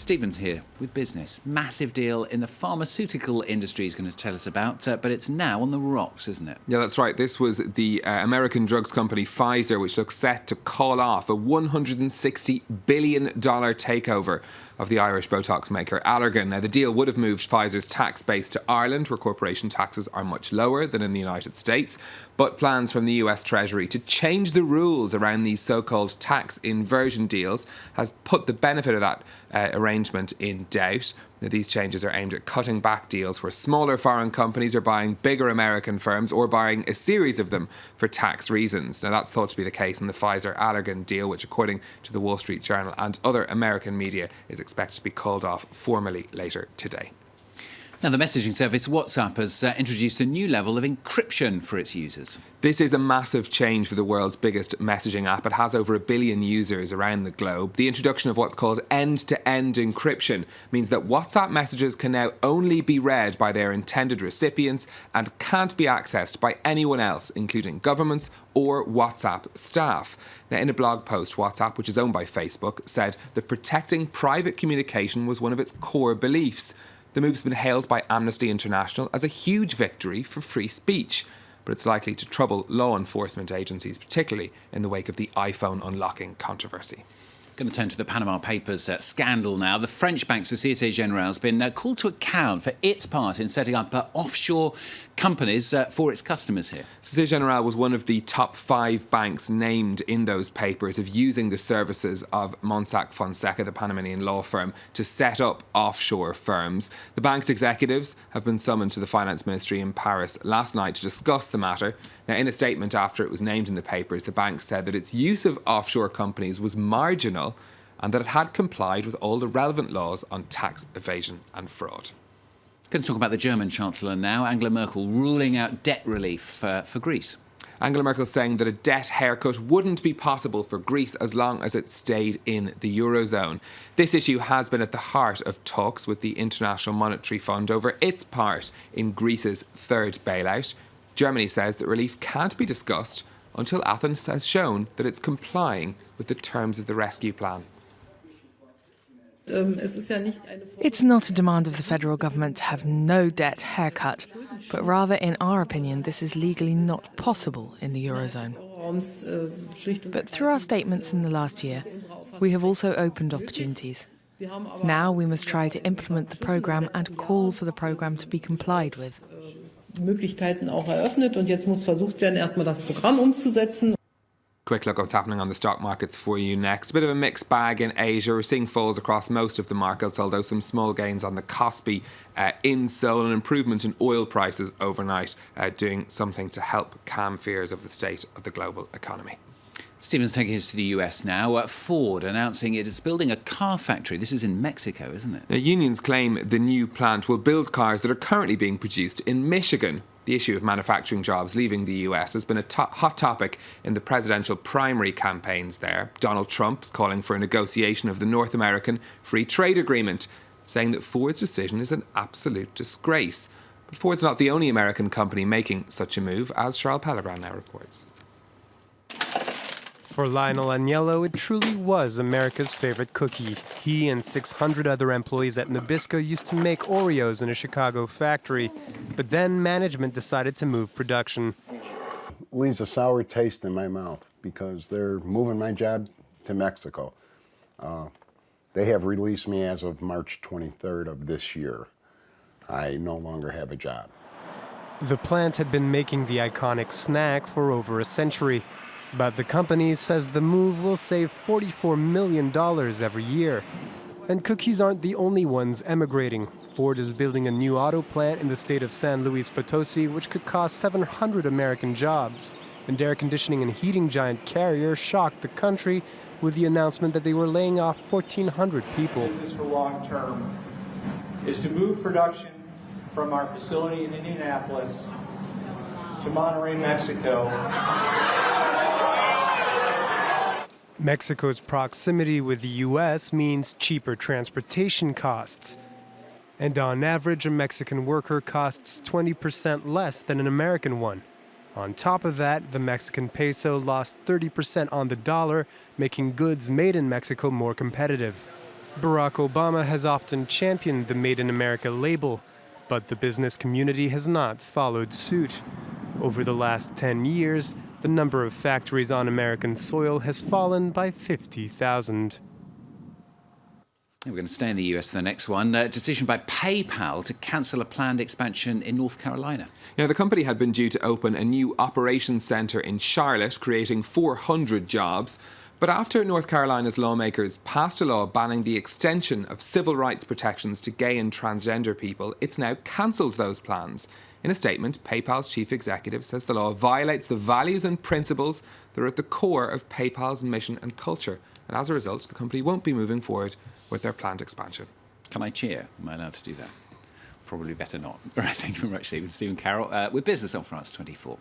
Stephen's here with business. Massive deal in the pharmaceutical industry he's going to tell us about, but it's now on the rocks, isn't it? Yeah, that's right. This was the American drugs company Pfizer, which looks set to call off a $160 billion takeover of the Irish Botox maker Allergan. Now, the deal would have moved Pfizer's tax base to Ireland, where corporation taxes are much lower than in the United States. But plans from the US Treasury to change the rules around these so-called tax inversion deals has put the benefit of that arrangement in doubt. Now, these changes are aimed at cutting back deals where smaller foreign companies are buying bigger American firms or buying a series of them for tax reasons. Now, that's thought to be the case in the Pfizer-Allergan deal, which, according to the Wall Street Journal and other American media, is expected to be called off formally later today. Now, the messaging service WhatsApp has introduced a new level of encryption for its users. This is a massive change for the world's biggest messaging app. It has over 1 billion users around the globe. The introduction of what's called end-to-end encryption means that WhatsApp messages can now only be read by their intended recipients and can't be accessed by anyone else, including governments or WhatsApp staff. Now, in a blog post, WhatsApp, which is owned by Facebook, said that protecting private communication was one of its core beliefs. The move's been hailed by Amnesty International as a huge victory for free speech, but it's likely to trouble law enforcement agencies, particularly in the wake of the iPhone unlocking controversy. Going to turn to the Panama Papers scandal now. The French bank Société Générale has been called to account for its part in setting up offshore companies for its customers here. Société Générale was one of the top 5 banks named in those papers of using the services of Mossack Fonseca, the Panamanian law firm, to set up offshore firms. The bank's executives have been summoned to the Finance Ministry in Paris last night to discuss the matter. Now, in a statement after it was named in the papers, the bank said that its use of offshore companies was marginal and that it had complied with all the relevant laws on tax evasion and fraud. Going to talk about the German Chancellor now. Angela Merkel ruling out debt relief for Greece. Angela Merkel saying that a debt haircut wouldn't be possible for Greece as long as it stayed in the Eurozone. This issue has been at the heart of talks with the International Monetary Fund over its part in Greece's third bailout. Germany says that relief can't be discussed until Athens has shown that it's complying with the terms of the rescue plan. It's not a demand of the federal government to have no debt haircut, but rather, in our opinion, this is legally not possible in the Eurozone. But through our statements in the last year, we have also opened opportunities. Now we must try to implement the programme and call for the programme to be complied with. Möglichkeiten auch eröffnet und jetzt muss versucht werden, erstmal das Programm umzusetzen. Quick look at what's happening on the stock markets for you next. A bit of a mixed bag in Asia. We're seeing falls across most of the markets, although some small gains on the Kospi in Seoul, an improvement in oil prices overnight, doing something to help calm fears of the state of the global economy. Stephen's taking us to the US now. Ford announcing it is building a car factory. This is in Mexico, isn't it? Now, unions claim the new plant will build cars that are currently being produced in Michigan. The issue of manufacturing jobs leaving the US has been a hot topic in the presidential primary campaigns there. Donald Trump is calling for a negotiation of the North American Free Trade Agreement, saying that Ford's decision is an absolute disgrace. But Ford's not the only American company making such a move, as Charles Pellebrand now reports. For Lionel Agnello, it truly was America's favorite cookie. He and 600 other employees at Nabisco used to make Oreos in a Chicago factory, but then management decided to move production. Leaves a sour taste in my mouth because they're moving my job to Mexico. They have released me as of March 23rd of this year. I no longer have a job. The plant had been making the iconic snack for over a century. But the company says the move will save $44 million every year. And cookies aren't the only ones emigrating. Ford is building a new auto plant in the state of San Luis Potosi, which could cost 700 American jobs. And air conditioning and heating giant Carrier shocked the country with the announcement that they were laying off 1,400 people. Business for long term is to move production from our facility in Indianapolis to Monterrey, Mexico. Mexico's proximity with the U.S. means cheaper transportation costs. And on average, a Mexican worker costs 20% less than an American one. On top of that, the Mexican peso lost 30% on the dollar, making goods made in Mexico more competitive. Barack Obama has often championed the Made in America label, but the business community has not followed suit. Over the last 10 years, the number of factories on American soil has fallen by 50,000. We're going to stay in the US for the next one. A decision by PayPal to cancel a planned expansion in North Carolina. Now, the company had been due to open a new operations centre in Charlotte, creating 400 jobs. But after North Carolina's lawmakers passed a law banning the extension of civil rights protections to gay and transgender people, it's now cancelled those plans. In a statement, PayPal's chief executive says the law violates the values and principles that are at the core of PayPal's mission and culture. And as a result, the company won't be moving forward with their planned expansion. Can I cheer? Am I allowed to do that? Probably better not. All right, thank you very much, Stephen. Stephen Carroll with Business on France 24.